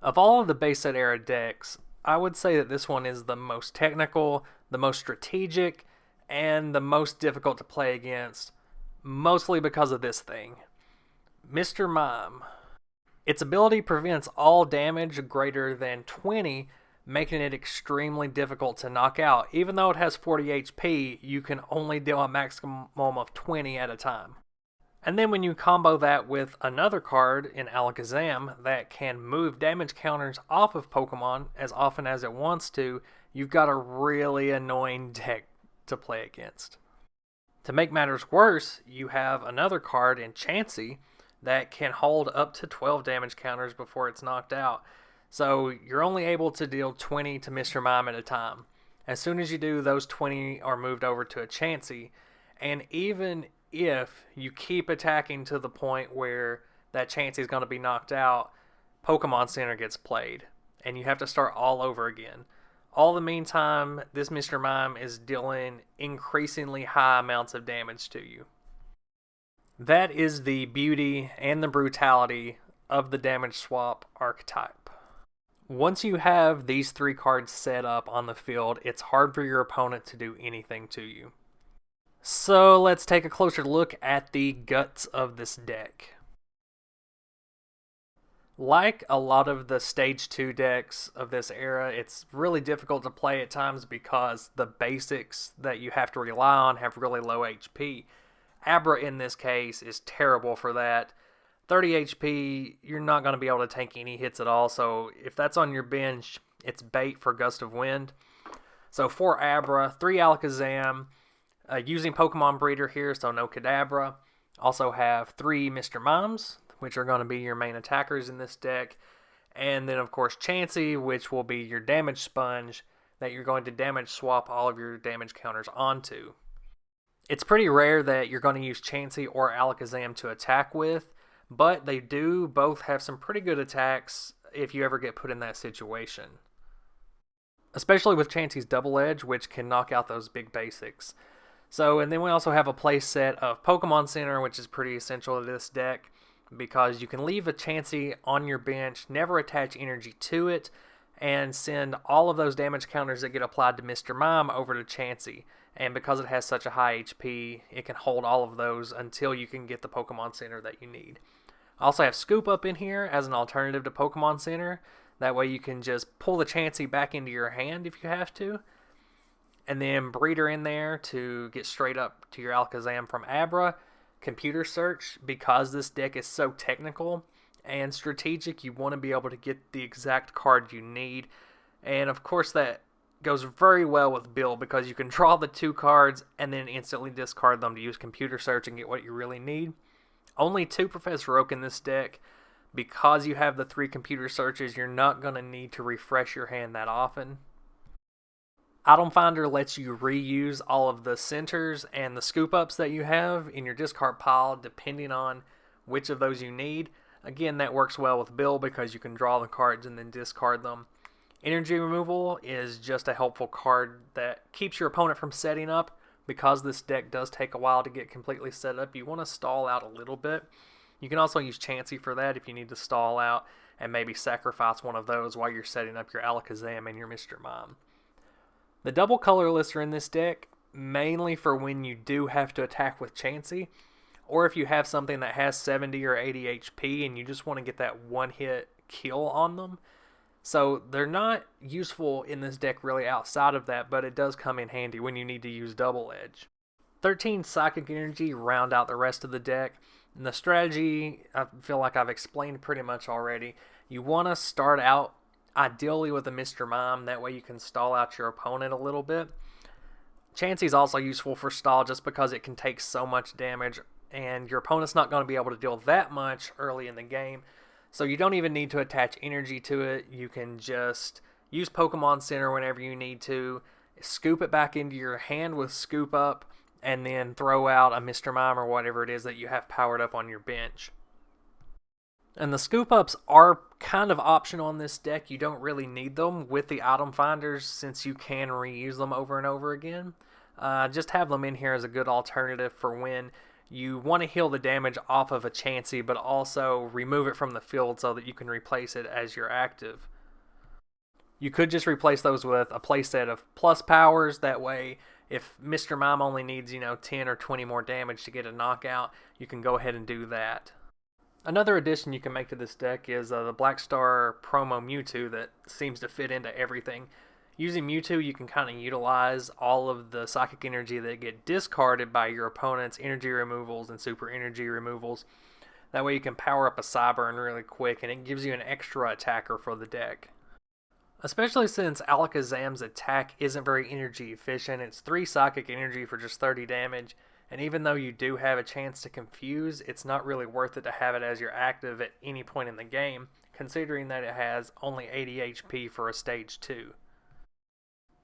Of all of the base set era decks, I would say that this one is the most technical, the most strategic, and the most difficult to play against, mostly because of this thing. Mr. Mime. Its ability prevents all damage greater than 20, making it extremely difficult to knock out. Even though it has 40 HP, you can only deal a maximum of 20 at a time. And then when you combo that with another card in Alakazam that can move damage counters off of Pokemon as often as it wants to, you've got a really annoying deck to play against. To make matters worse, you have another card in Chansey that can hold up to 12 damage counters before it's knocked out. So you're only able to deal 20 to Mr. Mime at a time. As soon as you do, those 20 are moved over to a Chansey, and even if you keep attacking to the point where that Chansey is going to be knocked out, Pokemon Center gets played, and you have to start all over again. All the meantime, this Mr. Mime is dealing increasingly high amounts of damage to you. That is the beauty and the brutality of the damage swap archetype. Once you have these three cards set up on the field, it's hard for your opponent to do anything to you. So let's take a closer look at the guts of this deck. Like a lot of the Stage 2 decks of this era, it's really difficult to play at times because the basics that you have to rely on have really low HP. Abra in this case is terrible for that. 30 HP, you're not going to be able to take any hits at all, so if that's on your bench, it's bait for Gust of Wind. So 4 Abra, 3 Alakazam, using Pokemon Breeder here, so no Kadabra. Also have 3 Mr. Mimes, which are going to be your main attackers in this deck. And then, of course, Chansey, which will be your damage sponge that you're going to damage swap all of your damage counters onto. It's pretty rare that you're going to use Chansey or Alakazam to attack with, but they do both have some pretty good attacks if you ever get put in that situation. Especially with Chansey's Double Edge, which can knock out those big basics. So, and then we also have a play set of Pokemon Center, which is pretty essential to this deck, because you can leave a Chansey on your bench, never attach energy to it, and send all of those damage counters that get applied to Mr. Mime over to Chansey. And because it has such a high HP, it can hold all of those until you can get the Pokemon Center that you need. I also have Scoop Up in here as an alternative to Pokemon Center. That way you can just pull the Chansey back into your hand if you have to. And then Breeder in there to get straight up to your Alakazam from Abra. Computer Search, because this deck is so technical and strategic, you want to be able to get the exact card you need. And of course that goes very well with Bill, because you can draw the 2 cards and then instantly discard them to use Computer Search and get what you really need. Only 2 Professor Oak in this deck. Because you have the 3 Computer Searches, you're not going to need to refresh your hand that often. Item Finder lets you reuse all of the centers and the scoop ups that you have in your discard pile depending on which of those you need. Again, that works well with Bill because you can draw the cards and then discard them. Energy Removal is just a helpful card that keeps your opponent from setting up. Because this deck does take a while to get completely set up, you want to stall out a little bit. You can also use Chansey for that if you need to stall out and maybe sacrifice one of those while you're setting up your Alakazam and your Mr. Mime. The double colorless are in this deck mainly for when you do have to attack with Chansey, or if you have something that has 70 or 80 HP and you just want to get that one hit kill on them. So they're not useful in this deck really outside of that, but it does come in handy when you need to use Double Edge. 13 Psychic Energy round out the rest of the deck. And the strategy, I feel like I've explained pretty much already. You want to start out ideally with a Mr. Mime, that way you can stall out your opponent a little bit. Chansey's also useful for stall just because it can take so much damage and your opponent's not going to be able to deal that much early in the game. So you don't even need to attach energy to it. You can just use Pokemon Center whenever you need to, scoop it back into your hand with Scoop Up, and then throw out a Mr. Mime or whatever it is that you have powered up on your bench. And the Scoop Ups are kind of optional on this deck. You don't really need them with the item finders since you can reuse them over and over again. Just have them in here as a good alternative for when you want to heal the damage off of a Chansey, but also remove it from the field so that you can replace it as your active. You could just replace those with a playset of plus powers. That way, if Mr. Mime only needs, 10 or 20 more damage to get a knockout, you can go ahead and do that. Another addition you can make to this deck is the Black Star promo Mewtwo that seems to fit into everything. Using Mewtwo, you can kind of utilize all of the psychic energy that get discarded by your opponent's energy removals and super energy removals. That way you can power up a Cyburn really quick, and it gives you an extra attacker for the deck. Especially since Alakazam's attack isn't very energy efficient. It's 3 psychic energy for just 30 damage, and even though you do have a chance to confuse, it's not really worth it to have it as your active at any point in the game, considering that it has only 80 HP for a stage 2.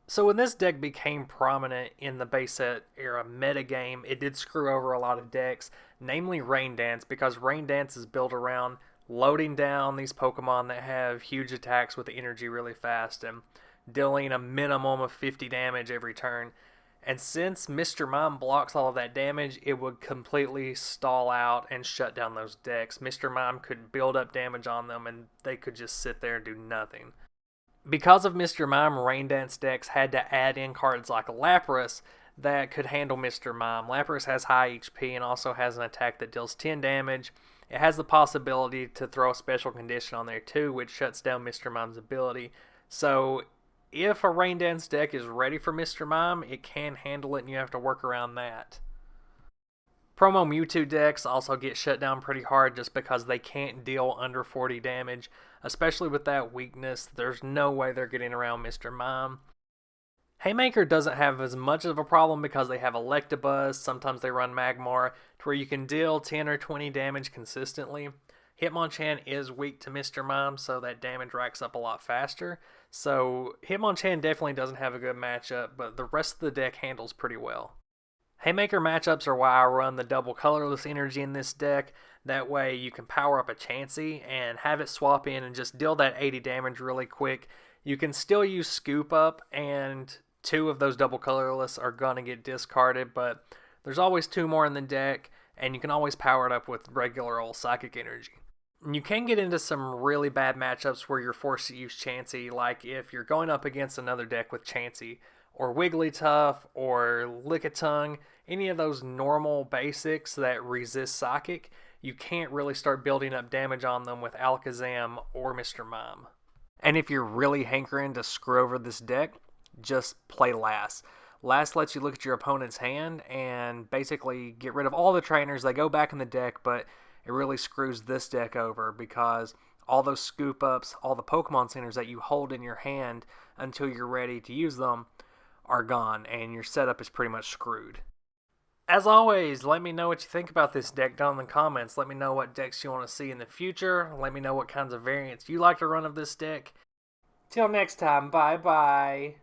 So when this deck became prominent in the base set era metagame, it did screw over a lot of decks, namely Rain Dance, because Rain Dance is built around loading down these Pokemon that have huge attacks with energy really fast and dealing a minimum of 50 damage every turn. And since Mr. Mime blocks all of that damage, it would completely stall out and shut down those decks. Mr. Mime could build up damage on them and they could just sit there and do nothing. Because of Mr. Mime, Rain Dance decks had to add in cards like Lapras that could handle Mr. Mime. Lapras has high HP and also has an attack that deals 10 damage. It has the possibility to throw a special condition on there too, which shuts down Mr. Mime's ability. So if a Rain Dance deck is ready for Mr. Mime, it can handle it and you have to work around that. Promo Mewtwo decks also get shut down pretty hard just because they can't deal under 40 damage. Especially with that weakness, there's no way they're getting around Mr. Mime. Haymaker doesn't have as much of a problem because they have Electabuzz, sometimes they run Magmar, to where you can deal 10 or 20 damage consistently. Hitmonchan is weak to Mr. Mime, so that damage racks up a lot faster. So Hitmonchan definitely doesn't have a good matchup, but the rest of the deck handles pretty well. Haymaker matchups are why I run the double colorless energy in this deck. That way you can power up a Chansey and have it swap in and just deal that 80 damage really quick. You can still use Scoop Up, and 2 of those double colorless are going to get discarded, but there's always 2 more in the deck, and you can always power it up with regular old psychic energy. You can get into some really bad matchups where you're forced to use Chansey, like if you're going up against another deck with Chansey, or Wigglytuff, or Lickitung, any of those normal basics that resist Psychic, you can't really start building up damage on them with Alakazam or Mr. Mime. And if you're really hankering to screw over this deck, just play Last. Last lets you look at your opponent's hand and basically get rid of all the trainers. They go back in the deck, but it really screws this deck over because all those scoop ups, all the Pokemon centers that you hold in your hand until you're ready to use them are gone, and your setup is pretty much screwed. As always, let me know what you think about this deck down in the comments. Let me know what decks you want to see in the future. Let me know what kinds of variants you like to run of this deck. Till next time, bye-bye.